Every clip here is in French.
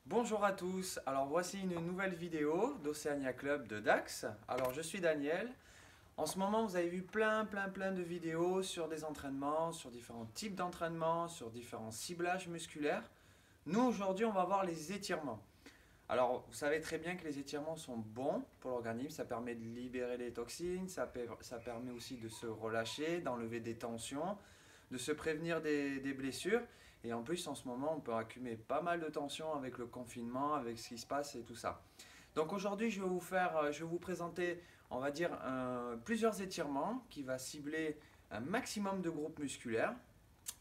Bonjour à tous, alors voici une nouvelle vidéo d'Oceania Club de Dax. Alors je suis Daniel. En ce moment vous avez vu plein de vidéos sur des entraînements, sur différents types d'entraînements, sur différents ciblages musculaires. Nous aujourd'hui on va voir les étirements. Alors vous savez très bien que les étirements sont bons pour l'organisme, ça permet de libérer les toxines, ça permet aussi de se relâcher, d'enlever des tensions, de se prévenir des blessures. Et en plus, en ce moment, on peut accumuler pas mal de tensions avec le confinement, avec ce qui se passe et tout ça. Donc aujourd'hui, je vais vous présenter, on va dire, plusieurs étirements qui va cibler un maximum de groupes musculaires.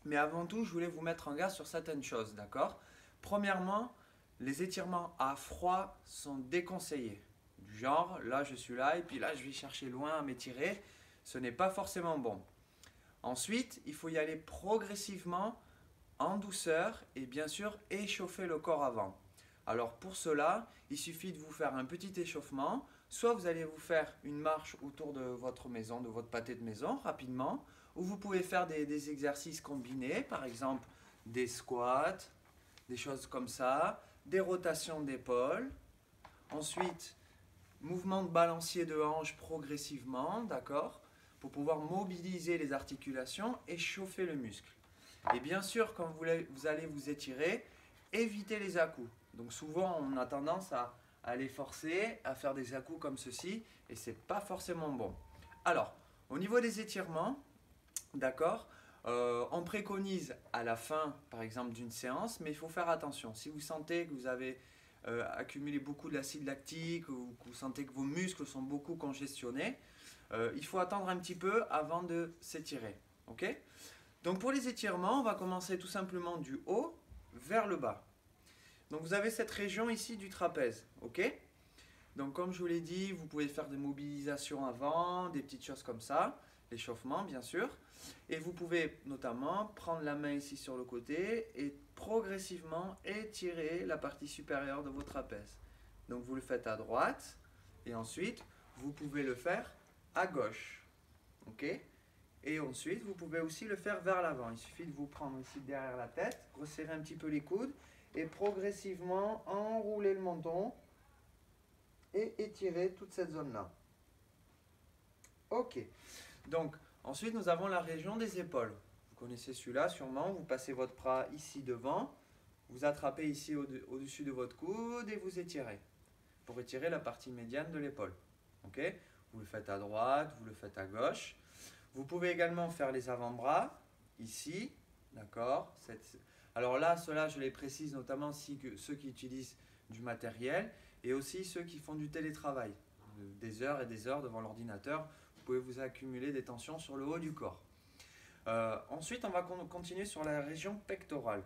Mais avant tout, je voulais vous mettre en garde sur certaines choses, d'accord? Premièrement, les étirements à froid sont déconseillés. Du genre, là je suis là et puis là je vais chercher loin à m'étirer. Ce n'est pas forcément bon. Ensuite, il faut y aller progressivement, en douceur et bien sûr échauffer le corps avant. Alors pour cela, il suffit de vous faire un petit échauffement. Soit vous allez vous faire une marche autour de votre maison, de votre pâté de maison rapidement, ou vous pouvez faire des exercices combinés, par exemple des squats, des choses comme ça, des rotations d'épaule. Ensuite, mouvement de balancier de hanche progressivement, d'accord, pour pouvoir mobiliser les articulations et chauffer le muscle. Et bien sûr, quand vous allez vous étirer, évitez les à-coups. Donc souvent, on a tendance à les forcer, à faire des à-coups comme ceci, et c'est pas forcément bon. Alors, au niveau des étirements, d'accord, on préconise à la fin, par exemple, d'une séance, mais il faut faire attention. Si vous sentez que vous avez accumulé beaucoup d'acide lactique ou que vous sentez que vos muscles sont beaucoup congestionnés, il faut attendre un petit peu avant de s'étirer. Ok? Donc pour les étirements, on va commencer tout simplement du haut vers le bas. Donc vous avez cette région ici du trapèze, ok? Donc comme je vous l'ai dit, vous pouvez faire des mobilisations avant, des petites choses comme ça, l'échauffement bien sûr. Et vous pouvez notamment prendre la main ici sur le côté et progressivement étirer la partie supérieure de votre trapèze. Donc vous le faites à droite et ensuite vous pouvez le faire à gauche, ok? Et ensuite, vous pouvez aussi le faire vers l'avant. Il suffit de vous prendre ici derrière la tête, resserrer un petit peu les coudes et progressivement enrouler le menton et étirer toute cette zone-là. Ok. Donc, ensuite, nous avons la région des épaules. Vous connaissez celui-là sûrement. Vous passez votre bras ici devant, vous attrapez ici au-dessus de votre coude et vous étirez pour étirer la partie médiane de l'épaule. Ok? Vous le faites à droite, vous le faites à gauche. Vous pouvez également faire les avant-bras, ici, d'accord. Alors là, cela, je les précise notamment si ceux qui utilisent du matériel et aussi ceux qui font du télétravail, des heures et des heures devant l'ordinateur. Vous pouvez vous accumuler des tensions sur le haut du corps. Ensuite, on va continuer sur la région pectorale.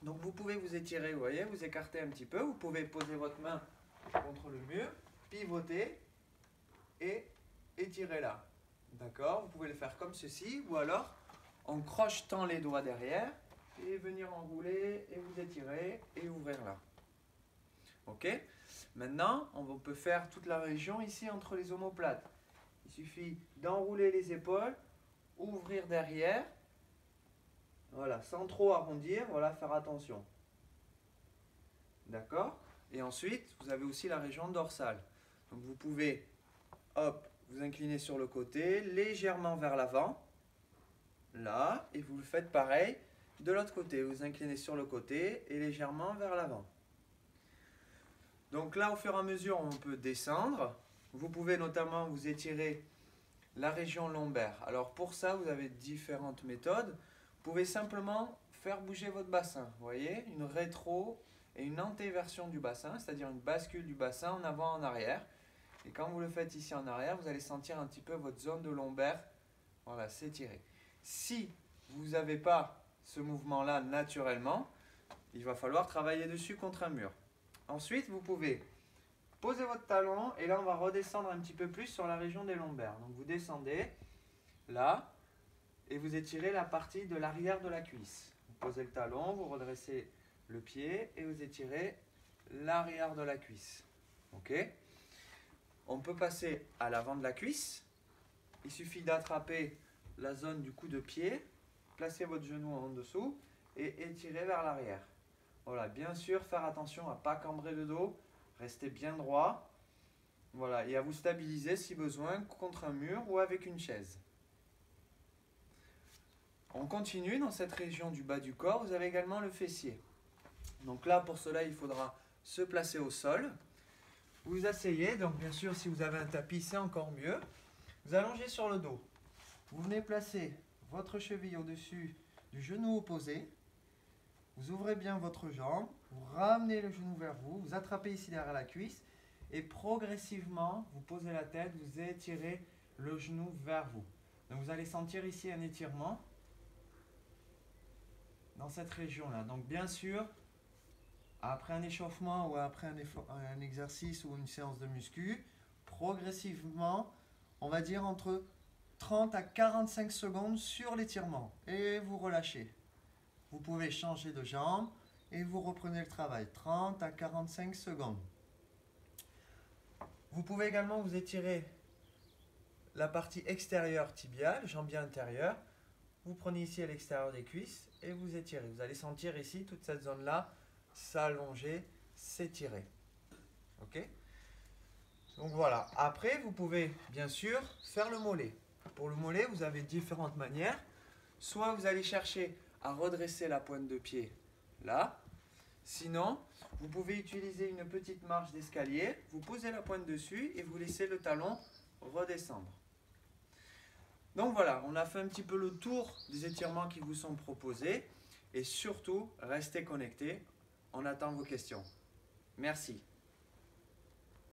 Donc vous pouvez vous étirer, vous voyez, vous écarter un petit peu. Vous pouvez poser votre main contre le mur, pivoter et étirer là. D'accord? Vous pouvez le faire comme ceci ou alors en crochetant les doigts derrière et venir enrouler et vous étirer et ouvrir là. Ok? Maintenant, on peut faire toute la région ici entre les omoplates. Il suffit d'enrouler les épaules, ouvrir derrière, voilà, sans trop arrondir, voilà, faire attention. D'accord? Et ensuite, vous avez aussi la région dorsale. Donc vous pouvez, hop, vous inclinez sur le côté, légèrement vers l'avant, là, et vous le faites pareil de l'autre côté. Vous inclinez sur le côté et légèrement vers l'avant. Donc là, au fur et à mesure, on peut descendre. Vous pouvez notamment vous étirer la région lombaire. Alors pour ça, vous avez différentes méthodes. Vous pouvez simplement faire bouger votre bassin. Vous voyez, une rétro et une antéversion du bassin, c'est-à-dire une bascule du bassin en avant, en arrière. Et quand vous le faites ici en arrière, vous allez sentir un petit peu votre zone de lombaire, voilà, s'étirer. Si vous n'avez pas ce mouvement-là naturellement, il va falloir travailler dessus contre un mur. Ensuite, vous pouvez poser votre talon et là, on va redescendre un petit peu plus sur la région des lombaires. Donc, vous descendez là et vous étirez la partie de l'arrière de la cuisse. Vous posez le talon, vous redressez le pied et vous étirez l'arrière de la cuisse. Ok? On peut passer à l'avant de la cuisse. Il suffit d'attraper la zone du coup de pied, placer votre genou en dessous et étirer vers l'arrière. Voilà, bien sûr, faire attention à ne pas cambrer le dos, rester bien droit. Voilà, et à vous stabiliser si besoin contre un mur ou avec une chaise. On continue dans cette région du bas du corps, vous avez également le fessier. Donc là, pour cela, il faudra se placer au sol. Vous asseyez, donc bien sûr, si vous avez un tapis, c'est encore mieux. Vous allongez sur le dos. Vous venez placer votre cheville au-dessus du genou opposé. Vous ouvrez bien votre jambe, vous ramenez le genou vers vous, vous attrapez ici derrière la cuisse et progressivement, vous posez la tête, vous étirez le genou vers vous. Donc vous allez sentir ici un étirement dans cette région-là. Donc bien sûr, après un échauffement ou après un exercice ou une séance de muscu, progressivement, on va dire entre 30 à 45 secondes sur l'étirement et vous relâchez. Vous pouvez changer de jambe et vous reprenez le travail, 30 à 45 secondes. Vous pouvez également vous étirer la partie extérieure tibiale, jambier intérieur. Vous prenez ici à l'extérieur des cuisses et vous étirez. Vous allez sentir ici toute cette zone-là s'allonger, s'étirer. Ok? Donc voilà. Après, vous pouvez bien sûr faire le mollet. Pour le mollet, vous avez différentes manières. Soit vous allez chercher à redresser la pointe de pied là. Sinon, vous pouvez utiliser une petite marche d'escalier. Vous posez la pointe dessus et vous laissez le talon redescendre. Donc voilà, on a fait un petit peu le tour des étirements qui vous sont proposés. Et surtout, restez connectés. On attend vos questions. Merci.